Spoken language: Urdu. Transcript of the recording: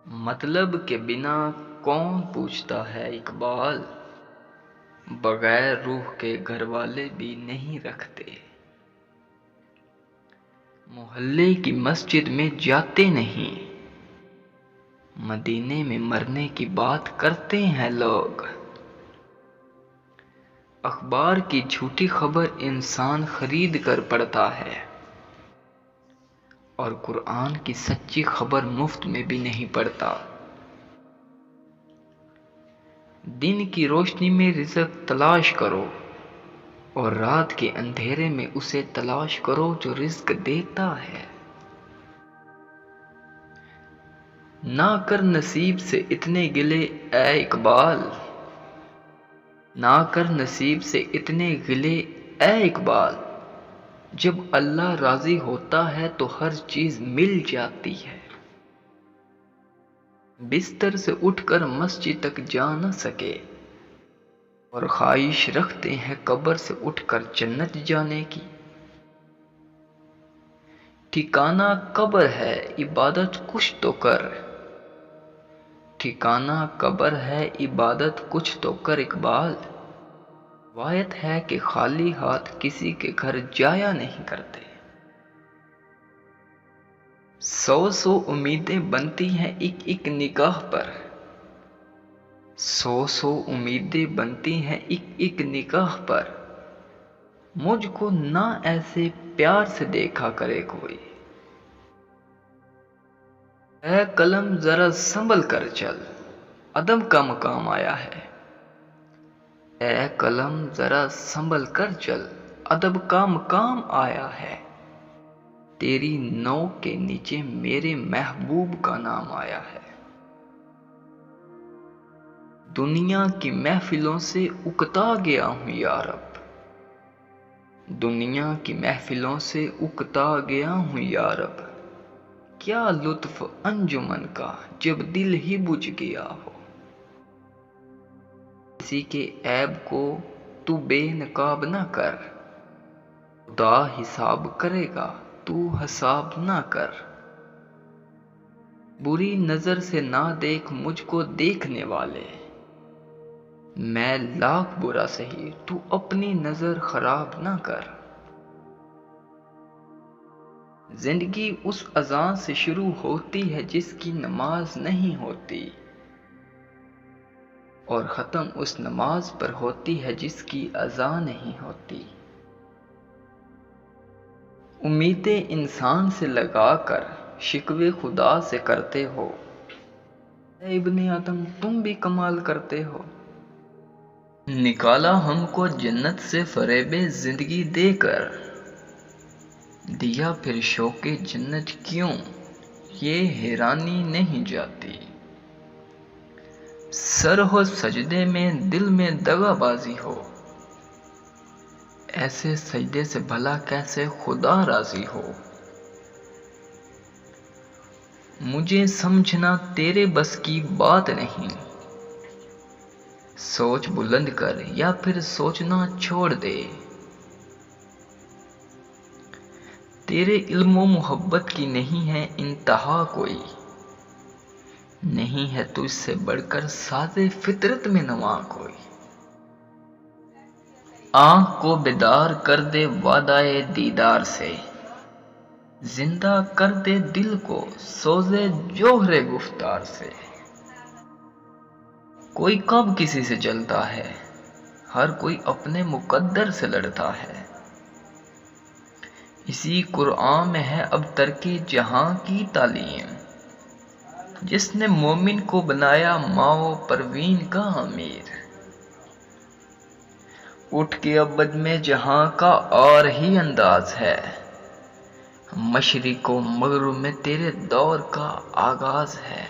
مطلب کے بنا کون پوچھتا ہے اقبال، بغیر روح کے گھر والے بھی نہیں رکھتے۔ محلے کی مسجد میں جاتے نہیں، مدینے میں مرنے کی بات کرتے ہیں لوگ۔ اخبار کی جھوٹی خبر انسان خرید کر پڑھتا ہے، اور قرآن کی سچی خبر مفت میں بھی نہیں پڑھتا۔ دن کی روشنی میں رزق تلاش کرو، اور رات کے اندھیرے میں اسے تلاش کرو جو رزق دیتا ہے۔ نہ کر نصیب سے اتنے گلے اے اقبال، نہ کر نصیب سے اتنے گلے اے اقبال، جب اللہ راضی ہوتا ہے تو ہر چیز مل جاتی ہے۔ بستر سے اٹھ کر مسجد تک جا نہ سکے، اور خواہش رکھتے ہیں قبر سے اٹھ کر جنت جانے کی۔ ٹھکانہ قبر ہے عبادت کچھ تو کر، ٹھکانہ قبر ہے عبادت کچھ تو کر اقبال، روایت ہے کہ خالی ہاتھ کسی کے گھر جایا نہیں کرتے۔ سو امیدیں بنتی ہیں ایک نگاہ پر، سو امیدیں بنتی ہیں ایک نگاہ پر، مجھ کو نہ ایسے پیار سے دیکھا کرے کوئی۔ اے قلم ذرا سنبھل کر چل، ادب کا مقام آیا ہے۔ اے قلم ذرا سنبھل کر چل، ادب کا مقام آیا ہے۔ تیری نوک کے نیچے میرے محبوب کا نام آیا ہے۔ دنیا کی محفلوں سے اکتا گیا ہوں یارب، دنیا کی محفلوں سے اکتا گیا ہوں یارب، کیا لطف انجمن کا جب دل ہی بجھ گیا ہو۔ کسی کے عیب کو تو بے نقاب نہ کر، خدا حساب کرے گا تو حساب نہ کر۔ بری نظر سے نہ دیکھ مجھ کو دیکھنے والے، میں لاکھ برا سہی تو اپنی نظر خراب نہ کر۔ زندگی اس اذان سے شروع ہوتی ہے جس کی نماز نہیں ہوتی، اور ختم اس نماز پر ہوتی ہے جس کی اذان نہیں ہوتی۔ امیدیں انسان سے لگا کر شکوے خدا سے کرتے ہو، اے ابن آدم تم بھی کمال کرتے ہو۔ نکالا ہم کو جنت سے فریب زندگی دے کر، دیا پھر شوق جنت کیوں یہ حیرانی نہیں جاتی۔ سر ہو سجدے میں دل میں دغا بازی ہو، ایسے سجدے سے بھلا کیسے خدا راضی ہو۔ مجھے سمجھنا تیرے بس کی بات نہیں، سوچ بلند کر یا پھر سوچنا چھوڑ دے۔ تیرے علم و محبت کی نہیں ہے انتہا کوئی، نہیں ہے تجھ سے بڑھ کر ساز فطرت میں نواں کوئی۔ آنکھ کو بیدار کر دے وعدہ دیدار سے، زندہ کر دے دل کو سوز جوہر گفتار سے۔ کوئی کب کسی سے جلتا ہے، ہر کوئی اپنے مقدر سے لڑتا ہے۔ اسی قرآن میں ہے اب ترک جہاں کی تعلیم، جس نے مومن کو بنایا ماؤ پروین کا امیر۔ اٹھ کے ابد میں جہاں کا اور ہی انداز ہے، مشرق و مغرب میں تیرے دور کا آغاز ہے۔